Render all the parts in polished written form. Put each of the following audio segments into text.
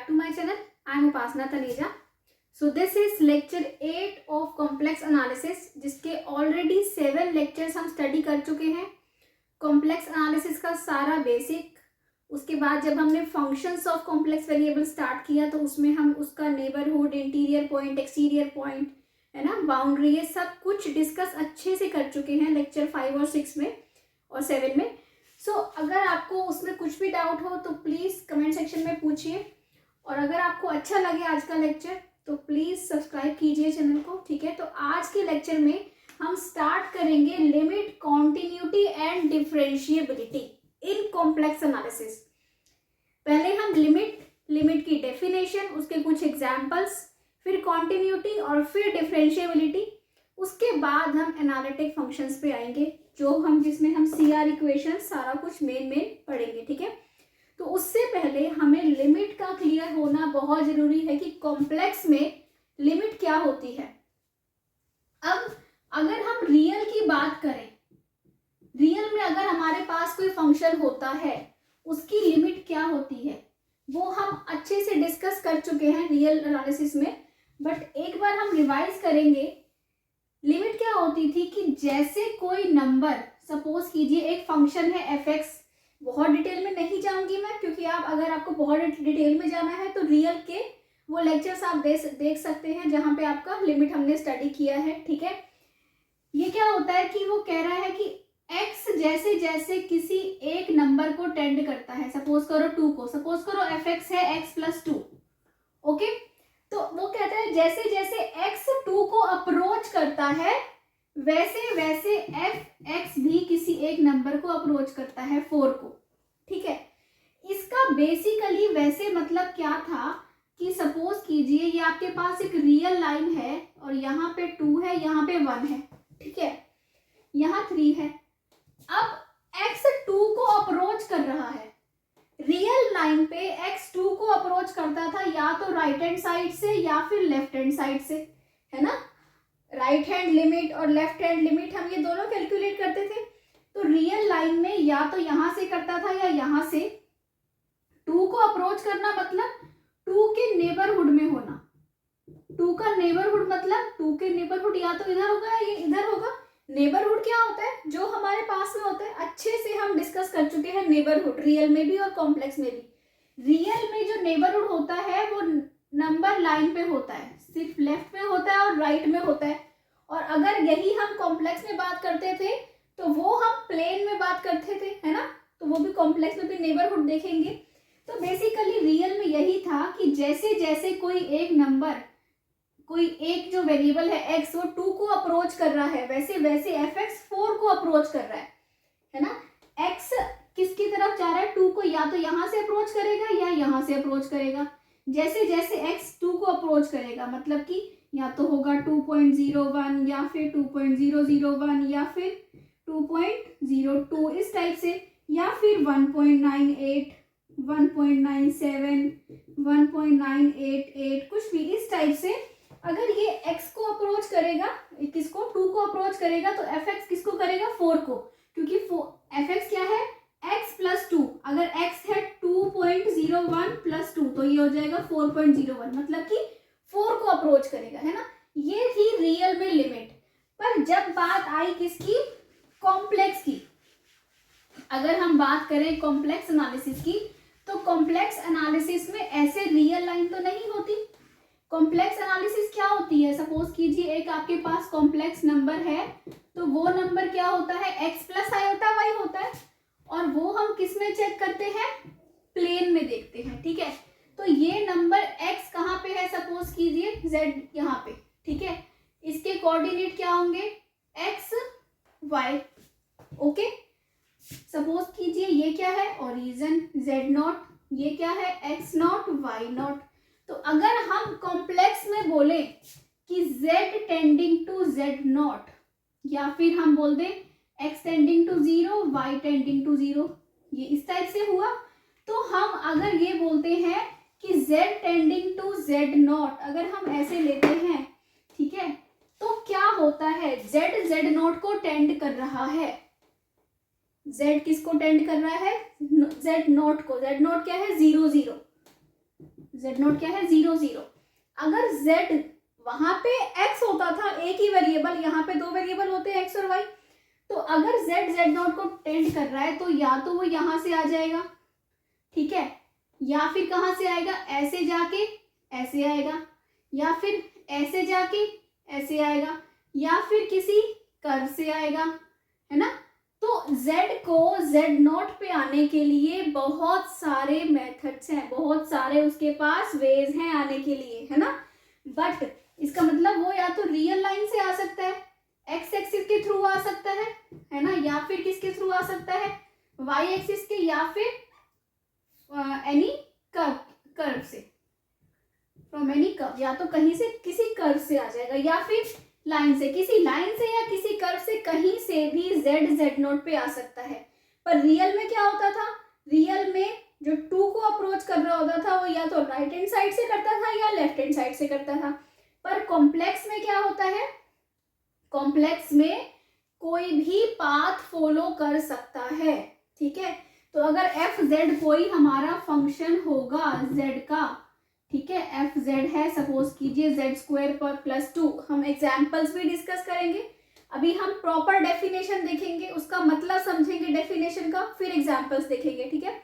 back to my channel. I am Upasana Taneja. So this is lecture 8 of complex analysis, जिसके already 7 lectures हम study कर चुके हैं. complex analysis का सारा बेसिक, उसके बाद जब हमने functions of complex variable start किया तो उसमें हम उसका neighborhood, interior point, exterior point, है ना, बाउंड्री, ये सब कुछ डिस्कस अच्छे से कर चुके हैं लेक्चर 5 और 6 में और 7 में. सो अगर आपको उसमें कुछ भी डाउट हो तो प्लीज़ कमेंट सेक्शन में पूछिए, और अगर आपको अच्छा लगे आज का लेक्चर तो प्लीज़ सब्सक्राइब कीजिए चैनल को. ठीक है, तो आज के लेक्चर में हम स्टार्ट करेंगे limit, continuity and differentiability in complex analysis. पहले हम लिमिट की डेफिनेशन, उसके कुछ एग्जाम्पल्स, फिर कॉन्टिन्यूटी और फिर डिफरेंशिएबिलिटी. उसके बाद हम एनालिटिक फंक्शंस पे आएंगे, जिसमें हम CR इक्वेशन सारा कुछ मेन पढ़ेंगे. ठीक है, तो उससे पहले हमें लिमिट का क्लियर होना बहुत ज़रूरी है कि कॉम्प्लेक्स में लिमिट क्या होती है. अब अगर हम रियल की बात करें, रियल में अगर हमारे पास कोई फंक्शन होता है, उसकी लिमिट क्या होती है वो हम अच्छे से डिस्कस कर चुके हैं रियल एनालिसिस में. बट एक बार हम रिवाइज करेंगे. लिमिट क्या होती थी कि जैसे कोई नंबर, सपोज कीजिए एक फंक्शन है fx, बहुत डिटेल में नहीं जाऊंगी मैं, क्योंकि अगर आपको बहुत डिटेल में जाना है तो रियल के वो लेक्चर्स आप देख सकते हैं जहां पे आपका लिमिट हमने स्टडी किया है. ठीक है, ये क्या होता है कि वो कह रहा है कि x जैसे जैसे किसी एक नंबर को टेंड करता है, सपोज करो 2 को, सपोज करो fx है x+2. ओके, तो वो कहता है जैसे जैसे x 2 को अप्रोच करता है वैसे वैसे fx भी किसी एक नंबर को अप्रोच करता है 4 को. ठीक है, इसका बेसिकली वैसे मतलब क्या था कि सपोज कीजिए ये आपके पास एक रियल लाइन है और यहाँ पे 2 है, यहाँ पे 1 है. ठीक है, यहाँ 3 है. अब x 2 को अप्रोच कर रहा है. रियल लाइन पे x 2 को अप्रोच करता था या तो राइट हैंड साइड से या फिर लेफ्ट हैंड साइड से, है ना. राइट हैंड लिमिट और लेफ्ट हैंड लिमिट हम ये दोनों कैलकुलेट करते थे. तो रियल लाइन में या तो यहां से करता था या यहां से. 2 को अप्रोच करना मतलब 2 के नेबरहुड में होना. 2 का नेबरहुड मतलब 2 के नेबरहुड या तो इधर होगा या ये इधर होगा. नेबरहुड क्या होता है, जो हमारे पास में होता है. अच्छे से हम डिस्कस कर चुके हैं नेबरहुड, रियल में भी और कॉम्प्लेक्स में भी. रियल में जो नेबरहुड होता है वो नंबर लाइन पे होता है, सिर्फ लेफ्ट में होता है और राइट में होता है. और अगर यही हम कॉम्प्लेक्स में बात करते थे तो वो हम प्लेन में बात करते थे, है ना. तो वो भी कॉम्प्लेक्स में भी नेबरहुड देखेंगे. तो बेसिकली रियल में यही था कि जैसे जैसे कोई एक नंबर, कोई एक जो वेरिएबल है x, वो 2 को अप्रोच कर रहा है, वैसे वैसे fx 4 को अप्रोच कर रहा है ना. x किसकी तरफ जा रहा है, 2 को या तो यहाँ से अप्रोच करेगा या यहाँ से अप्रोच करेगा. जैसे जैसे x 2 को अप्रोच करेगा मतलब कि या तो होगा 2.01 या फिर 2.001 या फिर 2.02 इस टाइप से, या फिर 1.98, 1.97, 1.988, कुछ भी इस टाइप से. अगर ये x को अप्रोच करेगा, किसको, 2 को अप्रोच करेगा, तो fx किसको करेगा, 4 को, क्योंकि fx क्या है, x+2. अगर x है 2.01+2 तो ये हो जाएगा 4.01, मतलब कि 4 को अप्रोच करेगा, है ना. ये थी रियल में लिमिट. पर जब बात आई किसकी, कॉम्प्लेक्स की, अगर हम बात करें कॉम्प्लेक्स एनालिसिस की, तो कॉम्प्लेक्स एनालिसिस में ऐसे रियल लाइन तो नहीं होती. कॉम्प्लेक्स एनालिसिस क्या होती है, सपोज कीजिए एक आपके पास कॉम्प्लेक्स नंबर है, तो वो नंबर क्या होता है, x+i/y होता है. और वो हम किस में चेक करते हैं, प्लेन में देखते हैं. ठीक है, तो ये नंबर x कहाँ पे है, सपोज कीजिए z यहाँ पे. ठीक है, इसके कोऑर्डिनेट क्या होंगे, x y. ओके, सपोज कीजिए ये क्या है, ओरिजिन z0, ये क्या है, x0 y0. तो अगर हम कॉम्प्लेक्स में बोले कि z टेंडिंग टू z0, या फिर हम बोल दें x tending to 0, y tending to 0, ये इस टाइप से हुआ. तो हम अगर ये बोलते हैं कि z टेंडिंग टू z0, अगर हम ऐसे लेते हैं, ठीक है, तो क्या होता है, z z0 को टेंड कर रहा है. z किसको टेंड कर रहा है, z0 को. z0 क्या है, 0 0. जेड नॉट क्या है 0 0। अगर जेड वहां पे एक्स होता था, एक ही वेरिएबल, यहाँ पे 2 वेरिएबल होते हैं एक्स और वाई, तो अगर जेड जेड नॉट को टेंड कर रहा है तो या तो वो यहाँ से आ जाएगा, ठीक है, या फिर कहाँ से आएगा, ऐसे जाके ऐसे आएगा, या फिर ऐसे जाके ऐसे आएगा, या फिर किसी कर्व से आएगा, है ना। तो z को z0 पे आने के लिए बहुत सारे मेथड्स हैं, बहुत सारे उसके पास वेज हैं आने के लिए, है ना। बट इसका मतलब वो या तो रियल लाइन से आ सकता है, एक्स एक्सिस के थ्रू आ सकता है ना, या फिर किसके थ्रू आ सकता है, वाई एक्सिस के, या फिर एनी कर्व से, फ्रॉम एनी कर्व, या तो कहीं से किसी कर्व से आ जाएगा, या फिर लाइन से, किसी लाइन से या किसी कर्व से, कहीं से भी z z0 पे आ सकता है। पर रियल में क्या होता था, रियल में जो 2 को अप्रोच कर रहा होता था वो या तो राइट हैंड साइड से करता था या लेफ्ट हैंड साइड से करता था। पर कॉम्प्लेक्स में क्या होता है, कॉम्प्लेक्स में कोई भी पाथ फॉलो कर सकता है, ठीक है। तो अगर एफ जेड कोई हमारा फंक्शन होगा z का, ठीक है, एफ जेड है, सपोज कीजिए जेड स्क्वायर पर +2, हम एग्जाम्पल्स भी डिस्कस करेंगे, अभी हम प्रॉपर डेफिनेशन देखेंगे, उसका मतलब समझेंगे डेफिनेशन का, फिर एग्जाम्पल्स देखेंगे, ठीक है।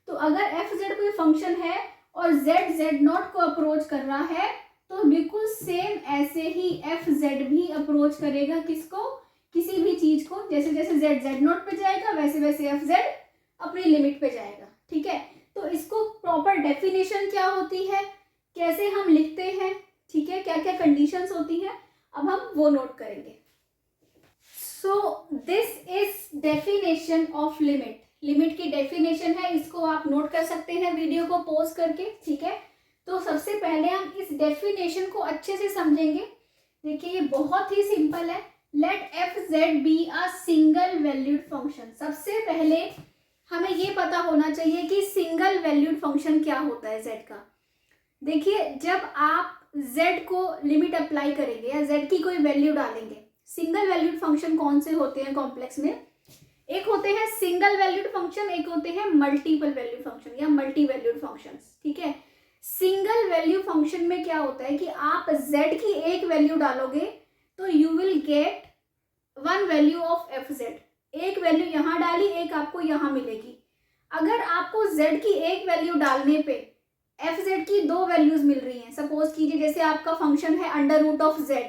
तो अगर एफ जेड कोई फंक्शन है और जेड जेड नॉट को अप्रोच कर रहा है, तो बिल्कुल सेम ऐसे ही एफ जेड भी अप्रोच करेगा किसको, किसी भी चीज को, जैसे जैसे जेड जेड नॉट पे जाएगा वैसे वैसे एफ जेड अपनी लिमिट पे जाएगा, ठीक है। तो इसको प्रॉपर डेफिनेशन क्या होती है, कैसे हम लिखते हैं, ठीक है, क्या क्या कंडीशंस होती हैं, अब हम वो नोट करेंगे। So this is definition of limit, limit की डेफिनेशन है, इसको आप नोट कर सकते हैं वीडियो को पॉज करके, ठीक है। तो सबसे पहले हम इस डेफिनेशन को अच्छे से समझेंगे। देखिए ये बहुत ही सिंपल है, let F Z be a single valued function. सबसे पहले हमें ये पता होना चाहिए कि सिंगल वैल्यूड फंक्शन क्या होता है z का। देखिए जब आप z को लिमिट अप्लाई करेंगे या z की कोई वैल्यू डालेंगे, सिंगल वैल्यूड फंक्शन कौन से होते हैं कॉम्प्लेक्स में, एक होते हैं सिंगल वैल्यूड फंक्शन, एक होते हैं मल्टीपल वैल्यूड फंक्शन या मल्टी वैल्यूड फंक्शंस, ठीक है। सिंगल वैल्यू फंक्शन में क्या होता है कि आप z की एक वैल्यू डालोगे तो you will get one value of F Z, एक वैल्यू यहाँ डाली, एक आपको यहाँ मिलेगी। अगर आपको z की एक वैल्यू डालने पे एफ जेड की 2 वैल्यूज मिल रही हैं, सपोज कीजिए जैसे आपका फंक्शन है √z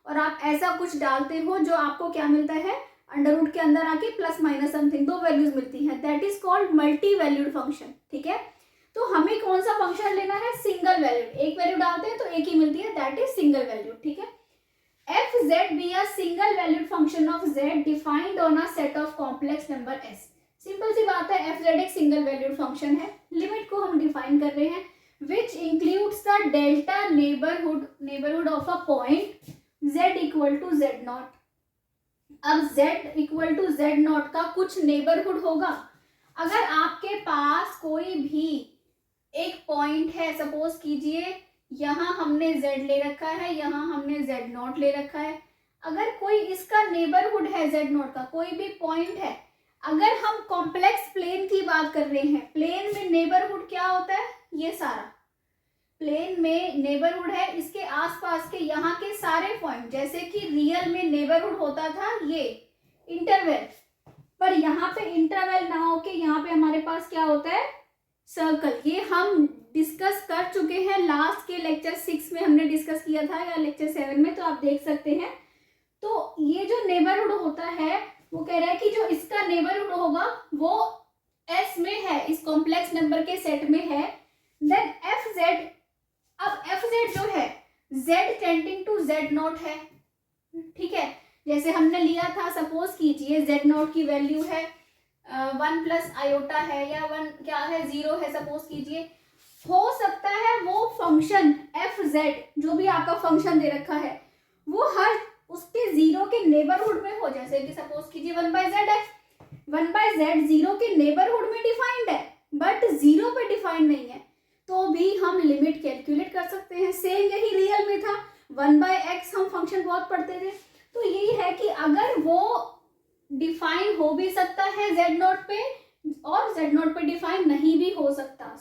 और आप ऐसा कुछ डालते हो जो आपको क्या मिलता है, अंडर रूट के अंदर आके प्लस माइनस समथिंग 2 वैल्यूज मिलती हैं, that is called multi valued function, ठीक है। तो हमें कौन सा फंक्शन लेना है, सिंगल वैल्यूड, एक वैल्यू डालते हैं तो एक ही मिलती है, दैट इज सिंगल वैल्यूड, ठीक है। F Z be a single valued function of z defined on a set of complex number s। Simple सी बात है, एफ जेड एक सिंगल वैल्यूड फंक्शन है, लिमिट को हम डिफाइन कर रहे हैं, which includes the delta neighborhood of a point z equal to z0। अब z equal to z0 का कुछ नेबरहुड होगा। अगर आपके पास कोई भी एक पॉइंट है, सपोज कीजिए यहाँ हमने z ले रखा है, यहाँ हमने z0 ले रखा है, अगर कोई इसका नेबरहुड है z0 का कोई भी पॉइंट है, अगर हम कॉम्प्लेक्स प्लेन की बात कर रहे हैं, प्लेन में नेबरहुड क्या होता है, ये सारा प्लेन में नेबरहुड है, इसके आसपास के यहाँ के सारे पॉइंट, जैसे कि रियल में नेबरहुड होता था ये इंटरवल, पर यहाँ पे इंटरवल ना हो के यहाँ पे हमारे पास क्या होता है, सर्कल। ये हम डिस्कस कर चुके हैं लास्ट के लेक्चर 6 में, हमने डिस्कस किया था, या लेक्चर 7 में, तो आप देख सकते हैं। तो ये जो नेबरहुड होता है वो कह रहा है कि जो इसका नेबरहुड होगा वो S में है, इस कॉम्प्लेक्स नंबर के सेट में है, देन एफ जेड, अब एफ जेड जो है z टेंडिंग टू z0 है, ठीक है। जैसे हमने लिया था, सपोज कीजिए z0 की वैल्यू है 1 प्लस आयोटा है, या 1 क्या है 0 है, सपोज कीजिए। हो सकता है वो फंक्शन एफ जेड जो भी आपका फंक्शन दे रखा है वो हर उसके 0 के नेबरहुड में हो, जैसे कि सपोज कीजिए 1/z है, 1/z 0 के नेबरहुड में डिफाइंड है बट 0 पे डिफाइंड नहीं है, तो भी हम लिमिट कैलकुलेट कर सकते हैं। सेम यही रियल में था, 1/x हम फंक्शन बहुत पढ़ते थे। तो यही है कि अगर वो डिफाइन हो भी सकता है z0 पे और z0 पे डिफाइन नहीं भी हो सकता,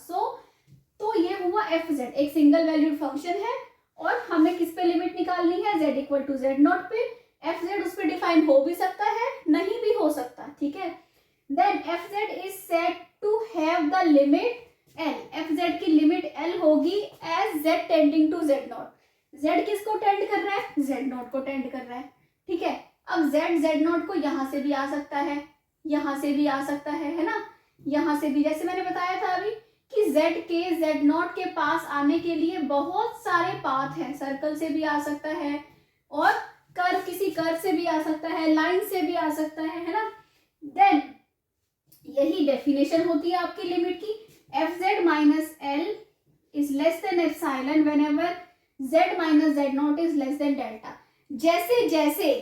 तो ये हुआ एफ जेड, एक सिंगल वैल्यूड फंक्शन है और हमें किस पे लिमिट निकालनी है, z equal to Z not पे। एफ जेड उस पर डिफाइन हो भी सकता है, नहीं भी हो सकता, ठीक है। Then F Z is said to have the limit L, F Z की लिमिट एल होगी as Z tending to Z not. Z किसको टेंड कर रहा है, जेड नॉट को टेंड कर रहा है, ठीक है। अब जेड नॉट को यहाँ से भी आ सकता है, यहाँ से भी आ सकता है ना, यहाँ से भी, जैसे मैंने बताया था अभी कि z के z नॉट के पास आने के लिए बहुत सारे पाथ हैं, सर्कल से भी आ सकता है और कर्व, किसी कर्व से भी आ सकता है, लाइन से भी आ सकता है ना। देन यही डेफिनेशन होती है आपकी लिमिट की, F Z minus L is less than epsilon whenever z minus Z not is less than delta. जैसे जैसे,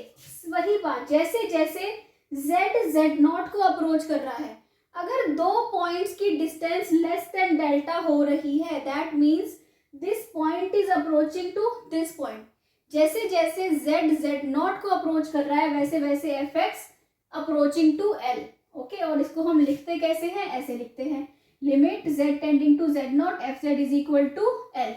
वही बात, जैसे जैसे z जेड नॉट को अप्रोच कर रहा है, अगर दो पॉइंट्स की डिस्टेंस लेस देन डेल्टा हो रही है, that means this point is approaching to this point. जैसे जैसे z नॉट को अप्रोच कर रहा है वैसे वैसे f x approaching to L, okay. और इसको हम लिखते कैसे हैं, ऐसे लिखते हैं, limit z tending to Z not f Z is equal to L.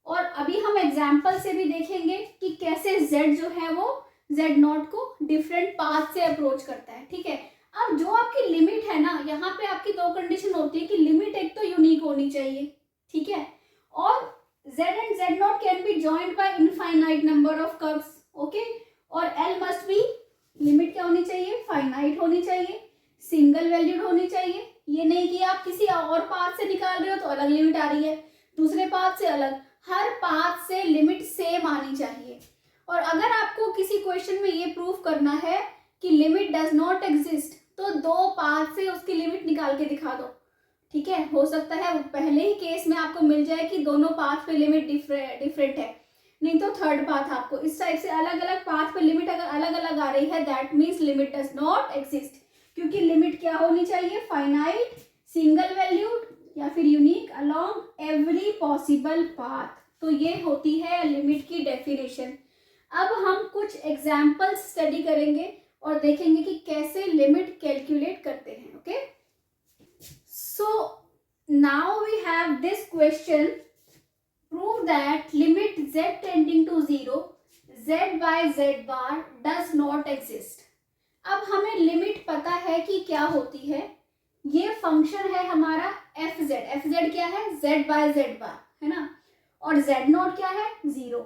और अभी हम एग्जाम्पल से भी देखेंगे कि कैसे z जो है वो z नॉट को डिफरेंट पाथ से अप्रोच करता है, ठीक है। अब जो आपकी लिमिट है ना, यहाँ पे आपकी दो कंडीशन होती है कि लिमिट एक तो यूनिक होनी चाहिए, ठीक है, और z and z not can be joined by infinite number of curves, okay. और l मस्ट बी, लिमिट क्या होनी चाहिए, फाइनाइट होनी चाहिए, सिंगल वैल्यूड होनी चाहिए। ये नहीं कि आप किसी और पाथ से निकाल रहे हो तो अलग लिमिट आ रही है, दूसरे पाथ से अलग, हर पाथ से लिमिट सेम आनी चाहिए। और अगर आपको किसी क्वेश्चन में ये प्रूफ करना है कि लिमिट डज नॉट एग्जिस्ट, तो दो पाथ से उसकी लिमिट निकाल के दिखा दो, ठीक है। हो सकता है पहले ही केस में आपको मिल जाए कि दोनों पाथ पे लिमिट डिफरेंट है, नहीं तो थर्ड पाथ आपको इस टाइप से अलग अलग पाथ पे लिमिट अगर अलग अलग आ रही है, that means limit does not exist. क्योंकि लिमिट क्या होनी चाहिए, फाइनाइट, सिंगल वैल्यूड या फिर unique along every possible path. तो ये होती है लिमिट की डेफिनेशन। अब हम कुछ एग्जाम्पल्स स्टडी करेंगे और देखेंगे कि कैसे लिमिट कैलकुलेट करते हैं, okay. So now we have this question, prove that limit z tending to 0 z by z bar does not exist. अब हमें लिमिट पता है कि क्या होती है, ये फंक्शन है हमारा एफ जेड क्या है, z बाय z बार, है ना, और z नॉट क्या है, 0,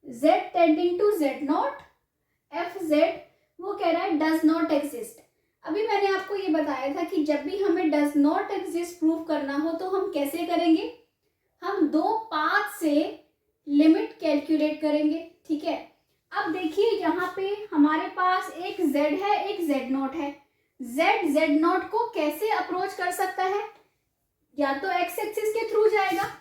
z tending to z not, f z वो कह रहा है डज नॉट एग्जिस्ट। अभी मैंने आपको ये बताया था कि जब भी हमें डज नॉट एग्जिस्ट प्रूव करना हो तो हम कैसे करेंगे, हम दो पाथ से लिमिट कैलकुलेट करेंगे, ठीक है। अब देखिए यहाँ पे हमारे पास एक z है, एक z नॉट है। z नॉट को कैसे अप्रोच कर सकता है, या तो x एक्सिस के थ्रू जाएगा,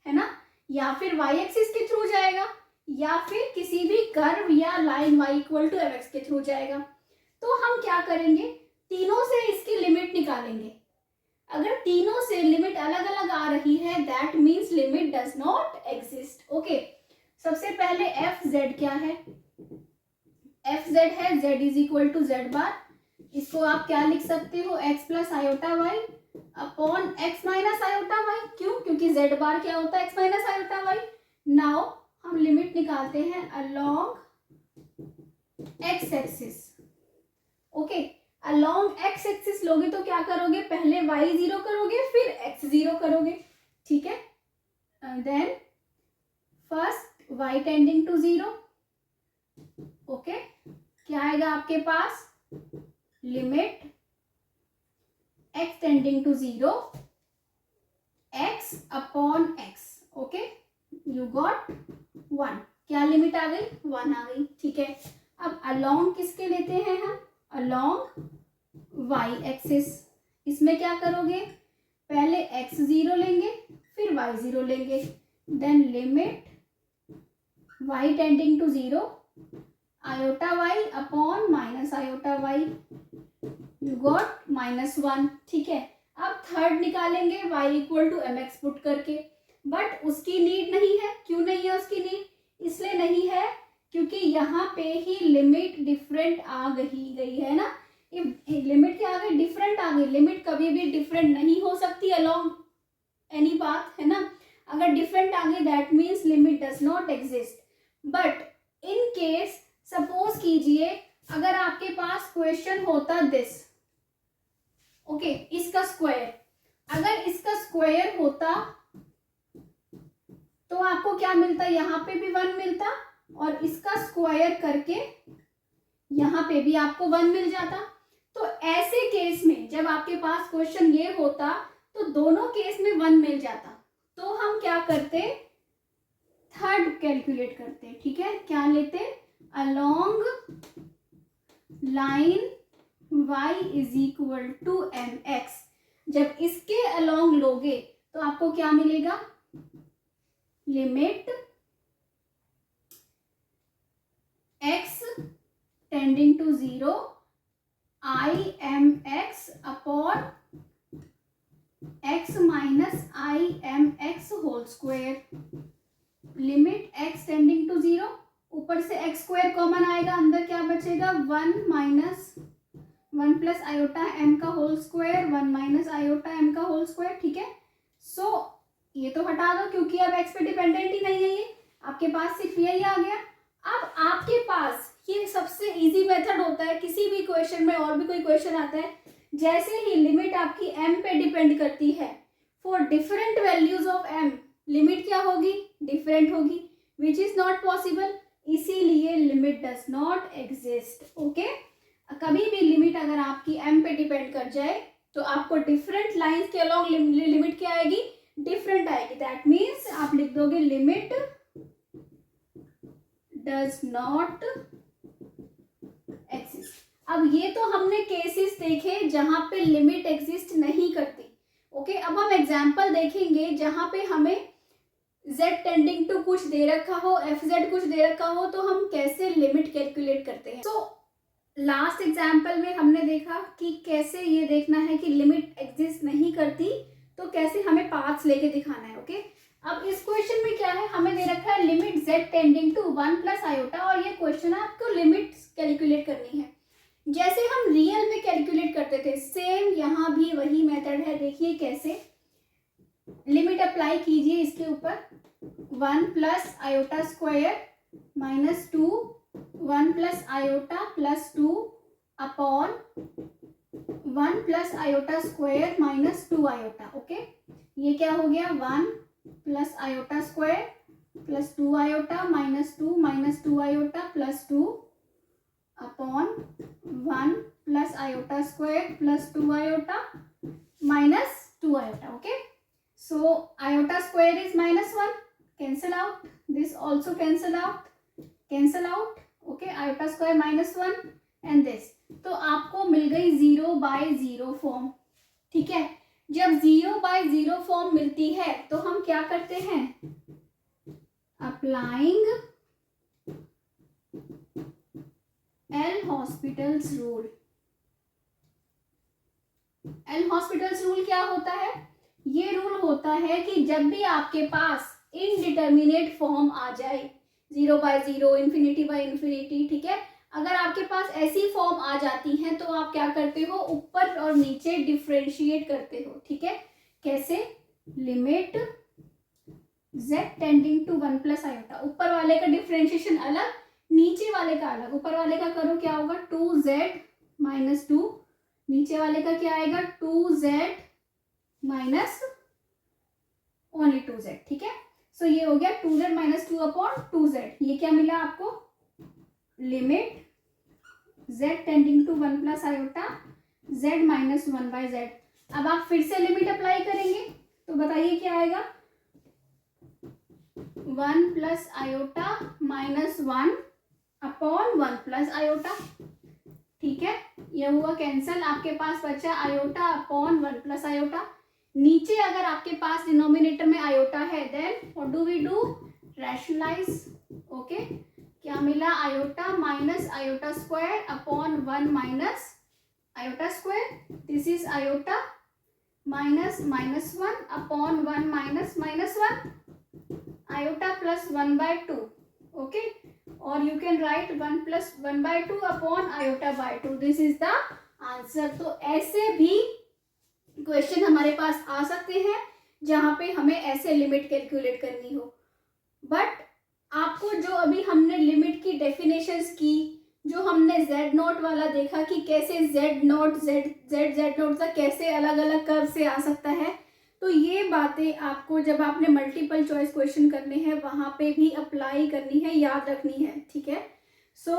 है ना, या फिर y एक्सिस के थ्रू जाएगा, या फिर किसी भी कर्व या line y equal to mx के थ्रू जाएगा। तो हम क्या करेंगे, तीनों से इसकी लिमिट निकालेंगे। अगर तीनों से लिमिट अलग अलग आ रही है, that means limit does not exist, okay. सबसे पहले एफ जेड क्या है, एफ जेड है z is equal to Z bar. इसको आप क्या लिख सकते हो, x plus iota Y upon x minus iota Y. क्यों, क्योंकि z बार क्या होता है, x minus iota Y. Now हम लिमिट निकालते हैं along x axis, okay. Along x axis लोगे तो क्या करोगे, पहले y 0 करोगे फिर x 0 करोगे, ठीक है। Then first y tending to 0, okay. क्या आएगा आपके पास, limit x tending to 0 x upon x, okay, you got 1। क्या लिमिट आ गई, 1 आ गई, ठीक है। अब अलोंग किसके लेते हैं हम, अलोंग y एक्सिस। इसमें क्या करोगे, पहले x 0 लेंगे फिर y 0 लेंगे, then limit y tending to 0 iota y upon minus iota y, you got -1, ठीक है। अब थर्ड निकालेंगे y equal to mx put करके, बट उसकी नीड नहीं है। क्यों नहीं है उसकी नीड, इसलिए नहीं है क्योंकि यहाँ पे ही लिमिट डिफरेंट आ गई है ना, लिमिट क्या आ गई, डिफरेंट आ गई। लिमिट कभी भी डिफरेंट नहीं हो सकती अलोंग एनी पाथ, है ना। अगर डिफरेंट आ गई that means limit does not exist. But in case suppose कीजिए अगर आपके पास क्वेश्चन होता दिस, ओके, इसका स्क्वायर, अगर इसका स्क्वायर होता तो आपको क्या मिलता, यहाँ पे भी 1 मिलता और इसका स्क्वायर करके यहाँ पे भी आपको 1 मिल जाता। तो ऐसे केस में जब आपके पास क्वेश्चन ये होता तो दोनों केस में 1 मिल जाता, तो हम क्या करते, थर्ड कैलकुलेट करते, ठीक है। क्या लेते, along line y is equal to mx। जब इसके अलोंग लोगे तो आपको क्या मिलेगा, limit x tending to 0 I m x upon x minus I m x whole square. Limit x tending to 0, ऊपर से x स्क्वायर कॉमन आएगा, अंदर क्या बचेगा, 1 माइनस 1 प्लस आयोटा m का whole square, 1 minus iota m का whole square, ठीक है। सो ये तो हटा दो क्योंकि अब x पे डिपेंडेंट ही नहीं है, ये आपके पास सिर्फ यही आ गया। अब आपके पास ये सबसे इजी मेथड होता है किसी भी क्वेश्चन में, और भी कोई क्वेश्चन आता है, जैसे ही लिमिट आपकी m पे डिपेंड करती है, for different values of m limit क्या होगी, डिफरेंट होगी, विच इज नॉट पॉसिबल, इसीलिए limit does not exist. Okay, कभी भी लिमिट अगर आपकी m पे डिपेंड कर जाए तो आपको डिफरेंट लाइंस के अलॉन्ग लिमिट क्या आएगी, डिफरेंट आएगी। दैट मीन्स आप लिख दोगे लिमिट डज नॉट एग्जिस्ट। अब ये तो हमने केसेस देखे जहां पे लिमिट एग्जिस्ट नहीं करती। ओके, अब हम एग्जांपल देखेंगे जहां पे हमें z टेंडिंग टू कुछ दे रखा हो, fz कुछ दे रखा हो, तो हम कैसे लिमिट कैलकुलेट करते हैं। सो लास्ट एग्जांपल में हमने देखा कि कैसे ये देखना है कि लिमिट एग्जिस्ट नहीं करती तो कैसे हमें पाथ्स लेके दिखाना है। ओके, अब इस क्वेश्चन में क्या है, हमें दे रखा है limit z tending to 1 plus iota, और ये क्वेश्चन है आपको लिमिट कैलकुलेट करनी है। जैसे हम रियल में कैलकुलेट करते थे सेम यहाँ भी वही मेथड है। देखिए कैसे, लिमिट अप्लाई कीजिए इसके ऊपर, 1 plus iota square minus 2, 1 plus iota plus 2 upon 1 plus iota square minus 2 iota. Okay, ये क्या हो गया, 1 plus iota square plus 2 iota minus 2 iota plus 2 upon 1 plus iota square plus 2 iota minus 2 iota. Okay, so iota square is minus 1, cancel out, this also cancel out, okay, iota square minus 1 and this, तो आपको मिल गई 0 by 0 form. ठीक है, जब 0 by 0 form मिलती है तो हम क्या करते हैं, applying L hospitals rule. L hospitals rule क्या होता है, ये रूल होता है कि जब भी आपके पास इनडिटर्मिनेट फॉर्म आ जाए, 0 by 0, इन्फिनिटी बाय इन्फिनिटी, ठीक है, अगर आपके पास ऐसी फॉर्म आ जाती है तो आप क्या करते हो, ऊपर और नीचे डिफरेंशिएट करते हो। ठीक है, कैसे, limit z tending to 1 plus iota, ऊपर वाले का डिफरेंशिएशन अलग, नीचे वाले का अलग। ऊपर वाले का करो क्या होगा, 2z माइनस 2, नीचे वाले का क्या आएगा, 2z माइनस ओनली 2z। ठीक है, सो ये हो गया 2z माइनस 2 अपॉन 2z। ये क्या मिला आपको, limit z tending to 1 plus iota z minus 1 by z। अब आप फिर से लिमिट अप्लाई करेंगे तो बताइए क्या आएगा, 1 plus iota minus 1 upon 1 plus iota. ठीक है, ये हुआ कैंसल, आपके पास बचा आयोटा अपॉन 1 प्लस आयोटा। नीचे अगर आपके पास डिनोमिनेटर में आयोटा है then what do we do, rationalise. Okay, क्या मिला, iota minus iota square upon 1 minus iota square, this is iota minus minus 1 upon 1 minus minus 1, iota plus 1 by 2। Okay, और you can write 1 plus 1 by 2 upon iota by 2, this is the answer. तो ऐसे भी question हमारे पास आ सकते हैं जहाँ पे हमें ऐसे लिमिट कैलकुलेट करनी हो। बट आपको जो अभी हमने लिमिट की डेफिनेशंस की, जो हमने z नॉट वाला देखा कि कैसे z नॉट z नॉट का कैसे अलग अलग कर्व से आ सकता है, तो ये बातें आपको जब आपने मल्टीपल चॉइस क्वेश्चन करने हैं वहाँ पे भी अप्लाई करनी है, याद रखनी है, ठीक है। सो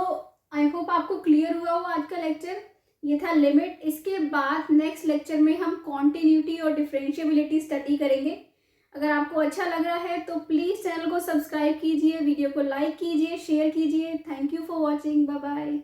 आई होप आपको क्लियर हुआ हो आज का लेक्चर। ये था लिमिट। इसके बाद नेक्स्ट लेक्चर में हम कॉन्टिन्यूटी और डिफरेंशिएबिलिटी स्टडी करेंगे। अगर आपको अच्छा लग रहा है तो प्लीज़ चैनल को सब्सक्राइब कीजिए, वीडियो को लाइक कीजिए, शेयर कीजिए। Thank you for watching, bye bye.